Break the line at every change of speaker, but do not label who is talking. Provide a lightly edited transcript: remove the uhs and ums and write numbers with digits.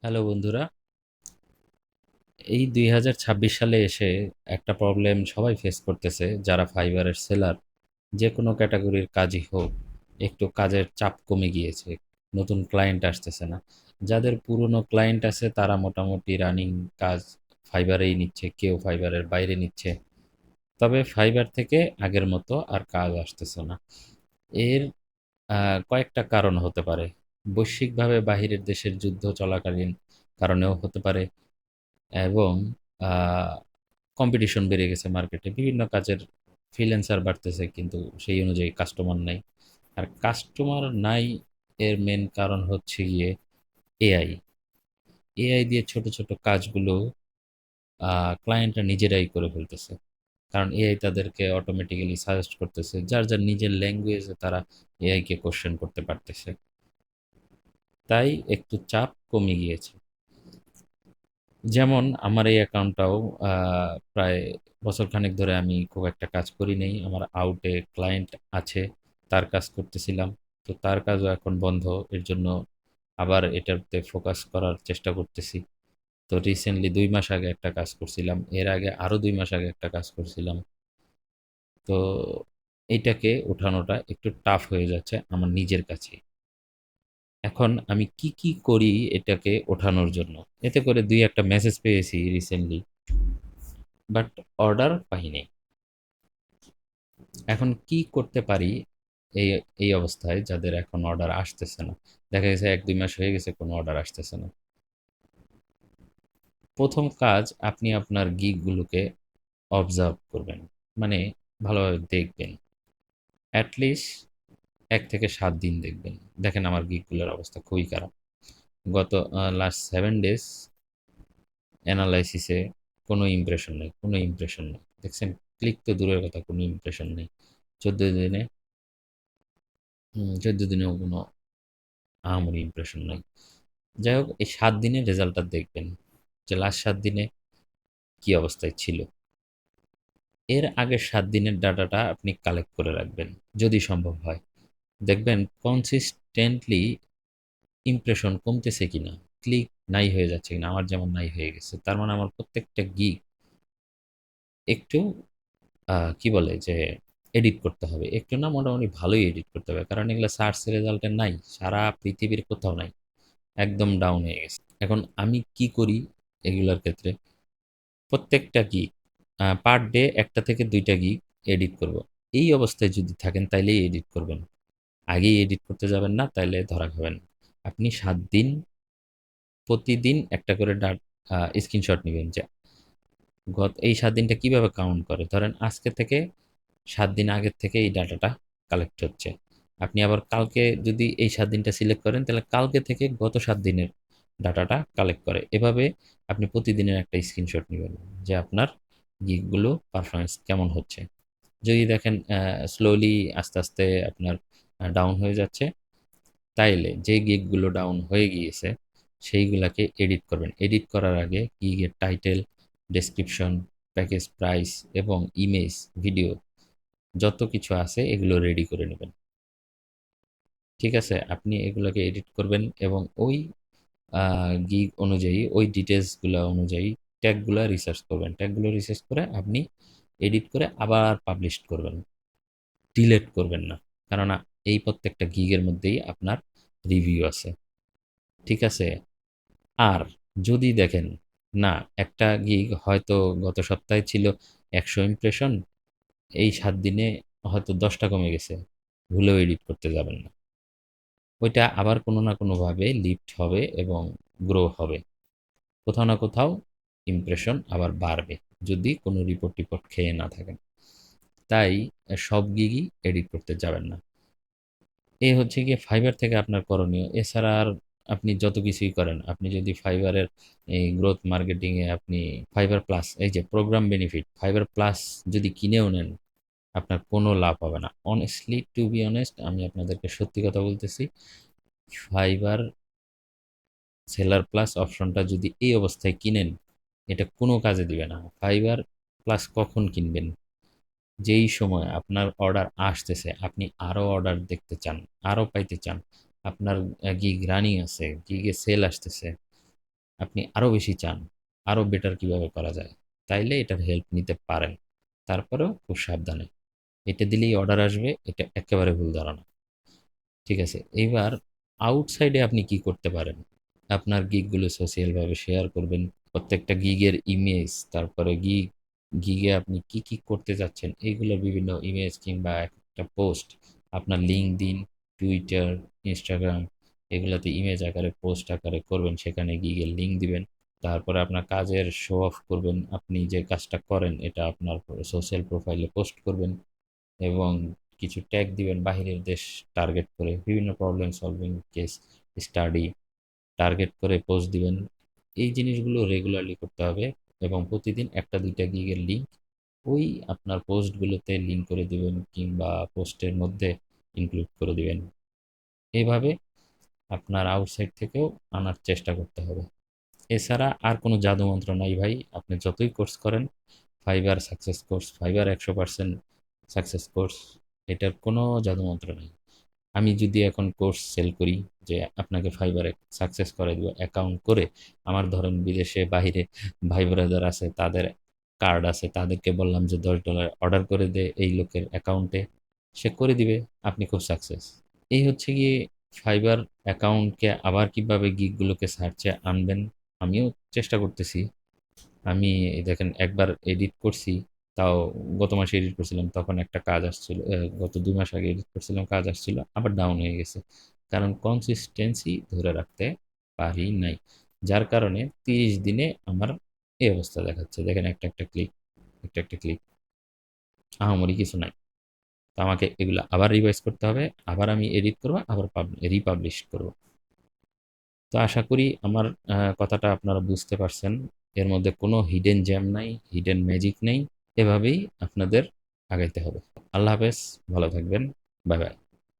Hello বন্ধুরা, এই 2026 সালে এসে একটা প্রবলেম সবাই ফেস করতেছে যারা ফাইবারের সেলার। যে কোনো ক্যাটাগরির কাজই হোক, একটু কাজের চাপ কমে গিয়েছে, নতুন ক্লায়েন্ট আসতেছে না। যাদের পুরনো ক্লায়েন্ট আছে তারা মোটামুটি রানিং কাজ ফাইবারেই নিচ্ছে, কেউ ফাইবারের বাইরে নিচ্ছে। তবে ফাইবার থেকে আগের মতো আর কাজ আসতেছে না। এর কয়েকটা কারণ হতে পারে। বৈশ্বিকভাবে বাহিরের দেশের যুদ্ধ চলাকালীন কারণেও হতে পারে, এবং কম্পিটিশন বেড়ে গেছে মার্কেটে, বিভিন্ন কাজের ফ্রিল্যান্সার বাড়তেছে কিন্তু সেই অনুযায়ী কাস্টমার নাই। আর কাস্টমার নাই এর মেন কারণ হচ্ছে গিয়ে এআই। এআই দিয়ে ছোট ছোট কাজগুলো ক্লায়েন্টরা নিজেরাই করে ফেলতেছে, কারণ এআই তাদেরকে অটোমেটিক্যালি সাজেস্ট করতেছে, যার যার নিজের ল্যাঙ্গুয়েজে তারা এআইকে কোশ্চেন করতে পারতেছে। তাই একটু চাপ কমে গিয়েছে। যেমন আমার এই অ্যাকাউন্টটাও প্রায় বছরখানেক ধরে আমি খুব একটা কাজ করি নাই। আমার আউটে ক্লায়েন্ট আছে, তার কাজ করতেছিলাম। তো তার কাজও এখন বন্ধ। এর জন্য আবার এটাতে ফোকাস করার চেষ্টা করতেছি। তো রিসেন্টলি ২ মাস আগে একটা কাজ করছিলাম। এর আগে আরো ২ মাস আগে একটা কাজ করছিলাম। তো এইটাকে ওঠানোটা একটু টাফ হয়ে যাচ্ছে আমার নিজের কাছেই। এখন আমি কি করি এটাকে ওঠানোর জন্য? এতে করে ২-১ টা মেসেজ পেয়েছি রিসেন্টলি, বাট অর্ডার পাই নাই। এখন কি করতে পারি এই এই অবস্থায় যাদের এখন অর্ডার আসতেছে না? দেখা গেছে ১-২ মাস হয়ে গেছে কোনো অর্ডার আসতেছে না। ১ম কাজ, আপনি আপনার গিগগুলোকে অবজার্ভ করবেন। মানে ভালোভাবে দেখবেন। এট লিস্ট ১ থেকে ৭ দিন দেখবেন। দেখেন আমার গিগগুলোর অবস্থা খুবই খারাপ। গত লাস্ট 7 ডেজ অ্যানালাইসিসে কোনো ইমপ্রেশন নেই, কোনো ইমপ্রেশন নেই। দেখছেন? ক্লিক তো দূরের কথা, কোনো ইমপ্রেশন নেই। ১৪ দিনে ১৪ দিনেও কোনো আহামরি ইমপ্রেশন নাই। যাই হোক, এই ৭ দিনের রেজাল্টটা দেখবেন যে লাস্ট ৭ দিনে কি অবস্থায় ছিল। এর আগের ৭ দিনের ডাটাটা আপনি কালেক্ট করে রাখবেন যদি সম্ভব হয়। দেখবেন কনসিস্টেন্টলি ইমপ্রেশন কমতেছে কিনা, ক্লিক নাই হয়ে যাচ্ছে কিনা। আমার যেমন নাই হয়ে গেছে। তার মানে আমার প্রত্যেকটা গিগ একটু কি বলে যে এডিট করতে হবে। একটু না, মোটামুটি ভালোই এডিট করতে হবে। কারণ এগুলা সার্চ রেজাল্টে নাই। সারা পৃথিবীর কোথাও নাই। একদম ডাউন হয়ে গেছে। এখন আমি কি করি এগুলার ক্ষেত্রে? প্রত্যেকটা গিগ পার ডে ১টা থেকে ২টা গিগ এডিট করব। এই অবস্থায় যদি থাকেন তাইলেই এডিট করবেন। আগেই এডিট করতে যাবেন না, তাইলে ধরা খাবেন। আপনি ৭ দিন প্রতিদিন একটা করে স্ক্রিনশট নিবেন যে এই ৭ দিনটা কিভাবে কাউন্ট করে। ধরেন আজকে থেকে ৭ দিন আগের থেকে এই ডাটাটা কালেক্ট হচ্ছে। আপনি আবার কালকে যদি এই ৭ দিনটা সিলেক্ট করেন তাহলে কালকে থেকে গত ৭ দিনের ডাটাটা কালেক্ট করে। এভাবে আপনি প্রতিদিনের একটা স্ক্রিনশট নিবেন যে আপনার গিগগুলো পারফরম্যান্স কেমন হচ্ছে। যদি দেখেন স্লোলি আস্তে আস্তে আপনার ডাউন হয়ে যাচ্ছে, তাইলে যে গিগগুলো ডাউন হয়ে গিয়েছে সেইগুলাকে এডিট করবেন। এডিট করার আগে গিগের টাইটেল, ডেসক্রিপশন, প্যাকেজ প্রাইস এবং ইমেজ, ভিডিও যত কিছু আছে এগুলো রেডি করে নেবেন। ঠিক আছে? আপনি এগুলোকে এডিট করবেন এবং ওই গিগ অনুযায়ী, ওই ডিটেইলসগুলা অনুযায়ী ট্যাগগুলা রিসার্চ করবেন। ট্যাগগুলো রিসার্চ করে আপনি এডিট করে আবার পাবলিশ করবেন। ডিলিট করবেন না। কেননা এই প্রত্যেকটা গিগের মধ্যেই আপনার রিভিউ আছে। ঠিক আছে? আর যদি দেখেন না, একটা গিগ হয়তো গত সপ্তাহে ছিল ১০০ ইমপ্রেশন, এই ৭ দিনে হয়তো ১০টা কমে গেছে। ভুলেও এডিট করতে যাবেন না। ওইটা আবার কোনো না কোনোভাবে লিফট হবে এবং গ্রো হবে। কোথাও না কোথাও ইমপ্রেশন আবার বাড়বে, যদি কোনো রিপোর্ট-টিপোর্ট খেয়ে না থাকেন। তাই সব গিগই এডিট করতে যাবেন না। এই হচ্ছে গিয়ে ফাইবার থেকে আপনার করণীয়। এছাড়া আর আপনি যত কিছুই করেন, আপনি যদি ফাইবারের এই গ্রোথ মার্কেটিং এ আপনি ফাইবার প্লাস, এই যে প্রোগ্রাম বেনিফিট, ফাইবার প্লাস যদি কিনেও নেন, আপনার কোনো লাভ হবে না। অনেস্টলি, টু বি অনেস্ট, আমি আপনাদেরকে সত্যি কথা বলতেছি। ফাইবার সেলার প্লাস অপশনটা যদি এই অবস্থায় কিনেন, এটা কোনো কাজে দিবে না। ফাইবার প্লাস কখন কিনবেন? যেই সময় আপনার অর্ডার আসতেছে, আপনি আরো অর্ডার দেখতে চান, আরো পাইতে চান, আপনার গিগ রানিং আছে, গিগে সেল আসতেছে, আপনি আরো বেশি চান, আরো বেটার কিভাবে করা যায়, তাইলে এটার হেল্প নিতে পারেন। তারপরেও খুব সাবধানে। এটা দিলেই অর্ডার আসবে, এটা একেবারে ভুল ধারণা। ঠিক আছে? এইবার আউটসাইডে আপনি কি করতে পারেন? আপনার গিগগুলো সোশ্যালভাবে শেয়ার করবেন। প্রত্যেকটা গিগের ইমেজ, তারপরে গিগে আপনি কি, কি করতে যাচ্ছেন, এইগুলোর বিভিন্ন ইমেজ কিংবা একটা পোস্ট আপনার LinkedIn, Twitter, Instagram এগুলাতে ইমেজ আকারে, পোস্ট আকারে করবেন। সেখানে গিগের লিঙ্ক দিবেন। তারপরে আপনার কাজের শো অফ করবেন। আপনি যে কাজটা করেন এটা আপনার সোশ্যাল প্রোফাইলে পোস্ট করবেন। এবং কিছু ট্যাগ দিবেন বাহিরের দেশ টার্গেট করে, বিভিন্ন problem solving case study target করে পোস্ট দিবেন। এই জিনিসগুলো রেগুলারলি করতে হবে এবং প্রতিদিন একটা দুইটা গিগের লিঙ্ক ওই আপনার পোস্টগুলোতে লিঙ্ক করে দিবেন কিংবা পোস্টের মধ্যে ইনক্লুড করে দিবেন। এইভাবে আপনার আউটসাইড থেকেও আনার চেষ্টা করতে হবে। এছাড়া আর কোনো জাদুমন্ত্র নাই ভাই। আপনি যতই কোর্স করেন, fibre success course, fibre 100% success course, এটার কোনো জাদুমন্ত্র নেই। আমি যদি এখন কোর্স সেল করি যে আপনাকে ফাইবারে সাকসেস করে দিব অ্যাকাউন্ট করে, আমার ধরেন বিদেশে বাহিরে ভাই ব্রাদার আছে, তাদের কার্ড আছে, তাদেরকে বললাম যে $10 অর্ডার করে দে এই লোকের অ্যাকাউন্টে, সে করে দিবে, আপনি খুব সাকসেস। এই হচ্ছে গিয়ে ফাইবার অ্যাকাউন্টকে আবার কিভাবে গিগগুলোকে সার্চে আনবেন আমিও চেষ্টা করতেছি। আমি এই দেখেন একবার এডিট করছি, তাও গত মাসে এডিট করছিলাম, তখন একটা কাজ আসছিল, গত 2 মাস আগে এডিট করছিলাম, কাজ আসছিল, আবার ডাউন হয়ে গেছে, কারণ কনসিস্টেন্সি ধরে রাখতে পারি নাই, যার কারণে 30 দিনে আমার এই অবস্থা দেখাচ্ছে। দেখেন একটা একটা ক্লিক, একটা একটা ক্লিক, আহামরি কিছু নাই। তো আমাকে এগুলো আবার রিভাইজ করতে হবে, আবার আমি এডিট করবো, আবার রিপাবলিশ করবো। তো আশা করি আমার কথাটা আপনারা বুঝতে পারছেন। এর মধ্যে কোনো হিডেন জ্যাম নাই, হিডেন ম্যাজিক নেই। এভাবেই আপনাদের আগাইতে হবে। আল্লাহ হাফেজ, ভালো থাকবেন। Bye bye.